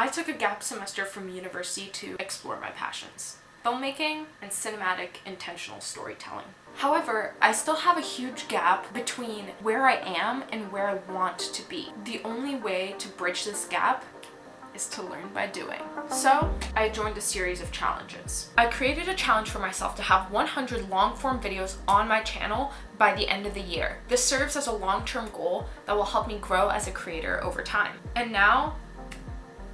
I took a gap semester from university to explore my passions: filmmaking and cinematic intentional storytelling. However, I still have a huge gap between where I am and where I want to be. The only way to bridge this gap is to learn by doing. So, I joined a series of challenges. I created a challenge for myself to have 100 long-form videos on my channel by the end of the year. This serves as a long-term goal that will help me grow as a creator over time. And now,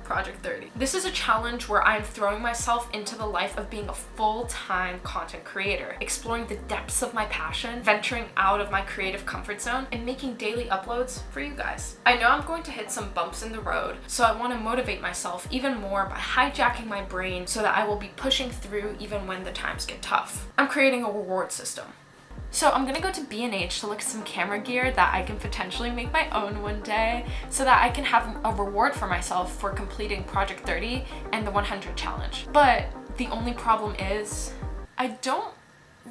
Project 30. This is a challenge where I'm throwing myself into the life of being a full-time content creator, exploring the depths of my passion, venturing out of my creative comfort zone, and making daily uploads for you guys. I know I'm going to hit some bumps in the road, so I want to motivate myself even more by hijacking my brain so that I will be pushing through even when the times get tough. I'm creating a reward system. So I'm gonna go to B&H to look at some camera gear that I can potentially make my own one day so that I can have a reward for myself for completing Project 30 and the 100 challenge. But the only problem is I don't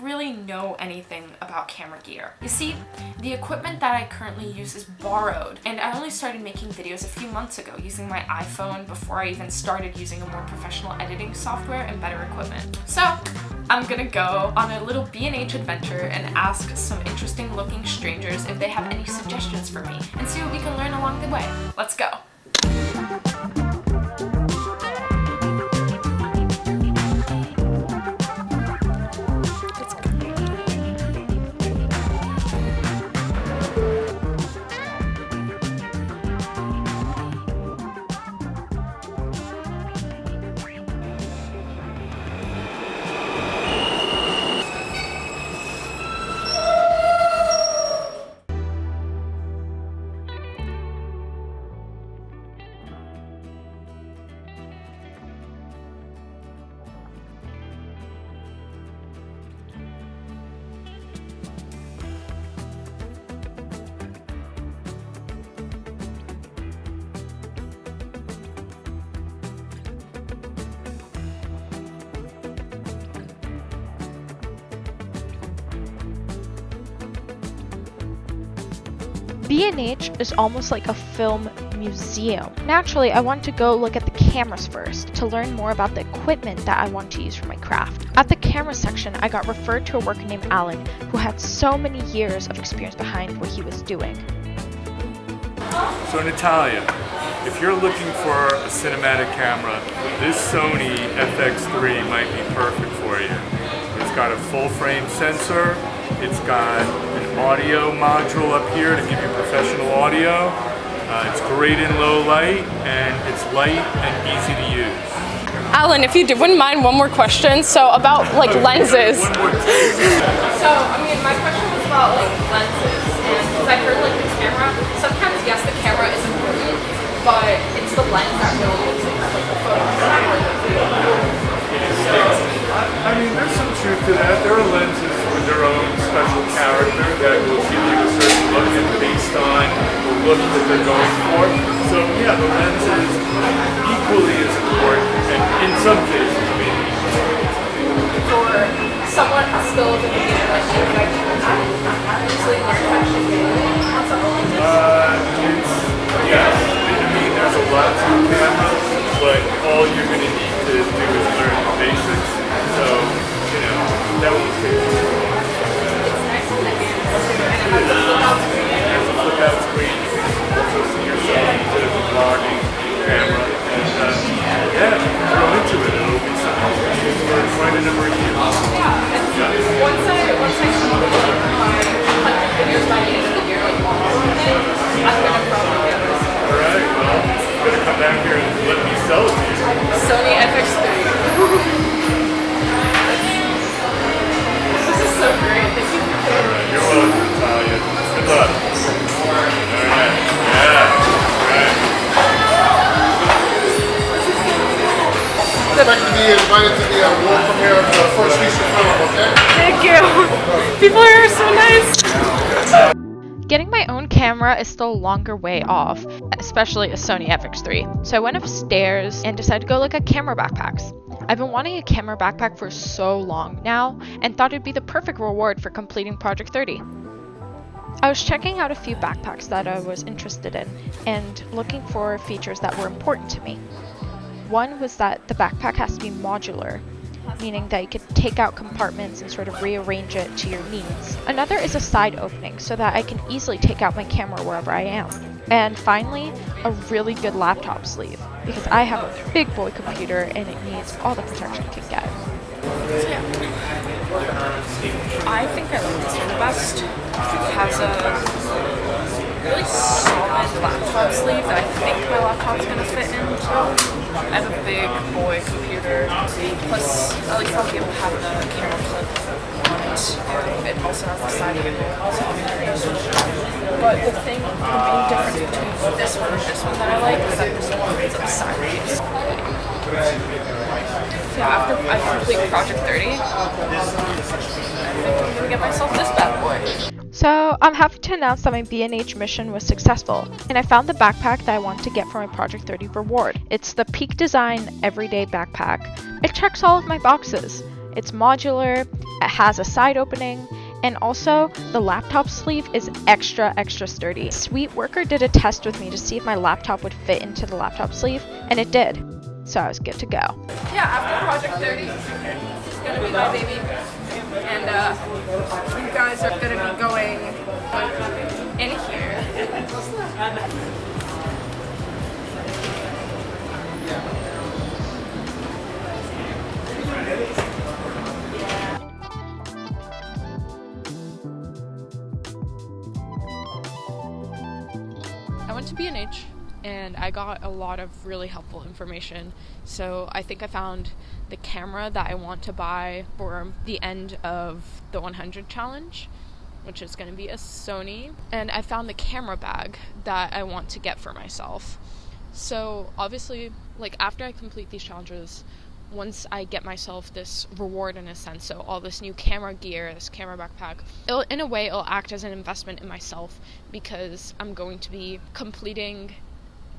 really know anything about camera gear. You see, the equipment that I currently use is borrowed, and I only started making videos a few months ago using my iPhone before I even started using a more professional editing software and better equipment. So I'm gonna go on a little B&H adventure and ask some interesting looking strangers if they have any suggestions for me and see what we can learn along the way. Let's go. B&H is almost like a film museum. Naturally, I want to go look at the cameras first to learn more about the equipment that I want to use for my craft. At the camera section, I got referred to a worker named Alan who had so many years of experience behind what he was doing. So Natalia, if you're looking for a cinematic camera, this Sony FX3 might be perfect for you. It's got a full frame sensor, it's got an audio module up here to give you professional audio. It's great in low light, and it's light and easy to use. Alan, if you wouldn't mind, one more question. So about like lenses. So my question was about like lenses, and because I heard like the camera. Sometimes yes, the camera is important, but it's the lens that really makes it like the photo or the video. So there's some truth to that. There are lenses with their own special character that will give you a certain look, and based on the look that they're going for. So yeah, the lens is equally as important, and in some cases maybe. For someone still at the beginner like you, would I usually learn how to shoot on something like this? Yes. There's a lot to the camera, but all you're going to need to do is learn the basics. So, that won't take too long. It's nice and it has a flip-out screen. It has a flip-out screen. You can also see yourself with the vlogging camera. And grow into it. It'll be something you can use for quite a number of years. Yeah, and once I come up with my 100 videos by the end of the year, like almost everything, I'm going to probably get this. Alright, well, you're going to come back here and let me sell it to you. Sony FX3. This is so great. Thank you. Alright, you're welcome, Natalia. Good luck. Alright, yeah. I'd like to be invited to the world premiere of the first feature film, okay? Thank you. People are so nice. Getting my own camera is still a longer way off, especially a Sony FX3. So I went upstairs and decided to go look at camera backpacks. I've been wanting a camera backpack for so long now and thought it'd be the perfect reward for completing Project 30. I was checking out a few backpacks that I was interested in and looking for features that were important to me. One was that the backpack has to be modular, meaning that you could take out compartments and sort of rearrange it to your needs. Another is a side opening so that I can easily take out my camera wherever I am. And finally, a really good laptop sleeve, because I have a big boy computer and it needs all the protection it can get. So yeah, I think I like this one the best. It has a really solid laptop sleeve that I think my laptop's gonna fit into. I have a big boy computer, plus at least I'll be able to have the camera clip on it, and it also has the side gimbal, so but the main difference between this one and this one that I like is that this one is sideways. So after I complete Project 30, I think I'm gonna get myself this bad boy. So I'm happy to announce that my B&H mission was successful, and I found the backpack that I want to get for my Project 30 reward. It's the Peak Design Everyday Backpack. It checks all of my boxes. It's modular, it has a side opening, and also the laptop sleeve is extra sturdy. Sweet Worker did a test with me to see if my laptop would fit into the laptop sleeve, and it did. So I was good to go. Yeah, after Project 30, it's gonna be my baby. And you guys are gonna be going in here. I went to B&H and I got a lot of really helpful information. So I think I found the camera that I want to buy for the end of the 100 challenge, which is going to be a Sony. And I found the camera bag that I want to get for myself. So obviously, like after I complete these challenges, once I get myself this reward in a sense, so all this new camera gear, this camera backpack, it'll act as an investment in myself, because I'm going to be completing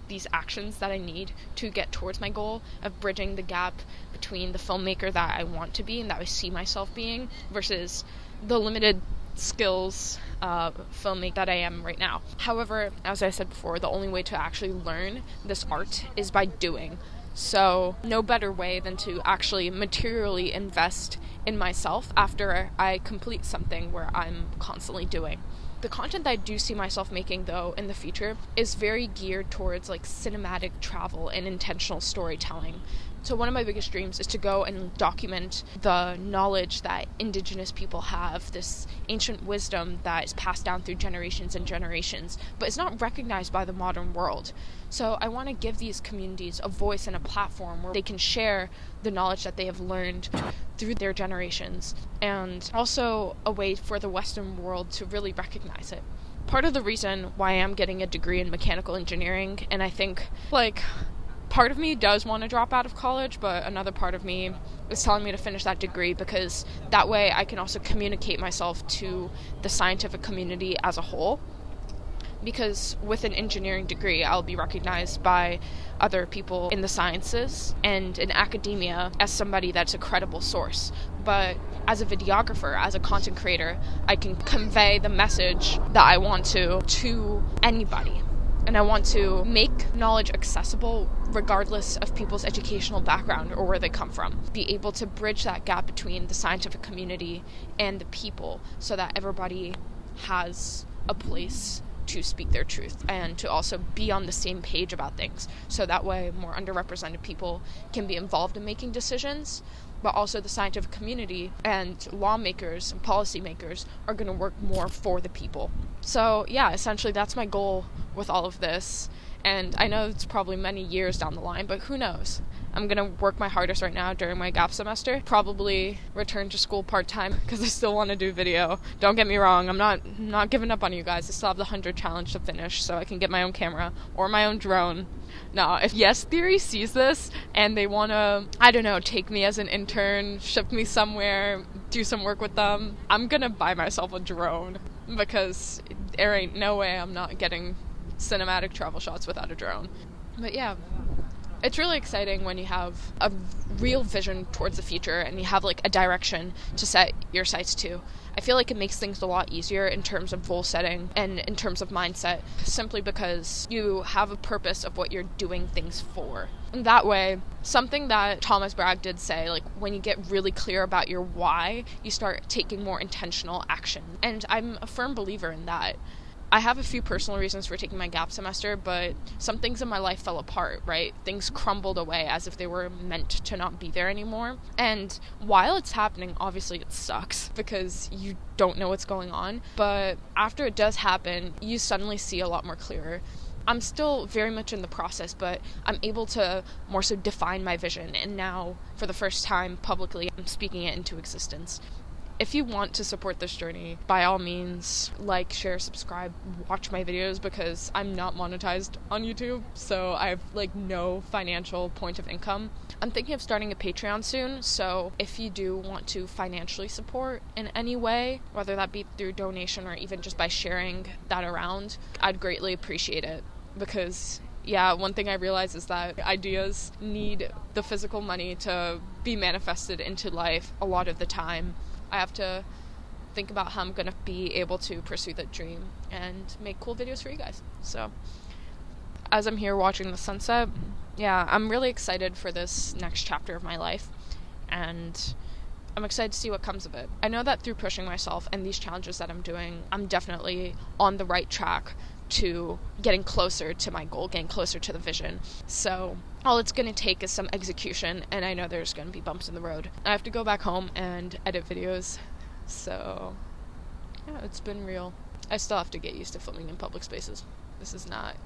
these actions that I need to get towards my goal of bridging the gap between the filmmaker that I want to be and that I see myself being versus the limited skills filmmaker that I am right now. However, as I said before, the only way to actually learn this art is by doing. So no better way than to actually materially invest in myself after I complete something where I'm constantly doing. The content that I do see myself making, though, in the future is very geared towards like cinematic travel and intentional storytelling. So one of my biggest dreams is to go and document the knowledge that indigenous people have, this ancient wisdom that is passed down through generations and generations, but is not recognized by the modern world. So I want to give these communities a voice and a platform where they can share the knowledge that they have learned through their generations, and also a way for the Western world to really recognize it. Part of the reason why I am getting a degree in mechanical engineering, and I think part of me does want to drop out of college, but another part of me is telling me to finish that degree, because that way I can also communicate myself to the scientific community as a whole. Because with an engineering degree, I'll be recognized by other people in the sciences and in academia as somebody that's a credible source. But as a videographer, as a content creator, I can convey the message that I want to anybody. And I want to make knowledge accessible regardless of people's educational background or where they come from. Be able to bridge that gap between the scientific community and the people so that everybody has a place to speak their truth and to also be on the same page about things. So that way more underrepresented people can be involved in making decisions, but also the scientific community and lawmakers and policymakers are going to work more for the people. So yeah, essentially that's my goal with all of this. And I know it's probably many years down the line, but who knows? I'm going to work my hardest right now during my gap semester. Probably return to school part-time because I still want to do video. Don't get me wrong, I'm not giving up on you guys. I still have the 100 challenge to finish so I can get my own camera or my own drone. Now, if Yes Theory sees this and they want to, I don't know, take me as an intern, ship me somewhere, do some work with them, I'm going to buy myself a drone because there ain't no way I'm not getting cinematic travel shots without a drone. But yeah, It's really exciting when you have a real vision towards the future and you have like a direction to set your sights to. I feel like it makes things a lot easier in terms of goal setting and in terms of mindset, simply because you have a purpose of what you're doing things for. And that way, something that Thomas Bragg did say, like, when you get really clear about your why, you start taking more intentional action. And I'm a firm believer in that. I have a few personal reasons for taking my gap semester, but some things in my life fell apart, right? Things crumbled away as if they were meant to not be there anymore. And while it's happening, obviously it sucks because you don't know what's going on. But after it does happen, you suddenly see a lot more clearer. I'm still very much in the process, but I'm able to more so define my vision. And now, for the first time publicly, I'm speaking it into existence. If you want to support this journey, by all means, like, share, subscribe, watch my videos, because I'm not monetized on YouTube, so I have, like, no financial point of income. I'm thinking of starting a Patreon soon, so if you do want to financially support in any way, whether that be through donation or even just by sharing that around, I'd greatly appreciate it, because yeah, one thing I realize is that ideas need the physical money to be manifested into life a lot of the time. I have to think about how I'm going to be able to pursue that dream and make cool videos for you guys. So, as I'm here watching the sunset, yeah, I'm really excited for this next chapter of my life, and I'm excited to see what comes of it. I know that through pushing myself and these challenges that I'm doing, I'm definitely on the right track to getting closer to my goal, getting closer to the vision. So all it's going to take is some execution, and I know there's going to be bumps in the road. I have to go back home and edit videos, so yeah, it's been real. I still have to get used to filming in public spaces. This is not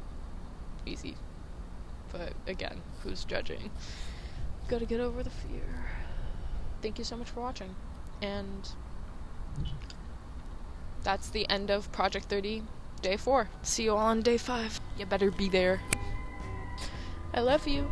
easy, but again, who's judging? Gotta get over the fear. Thank you so much for watching, and that's the end of Project 30 Day 4. See you all on Day 5. You better be there. I love you.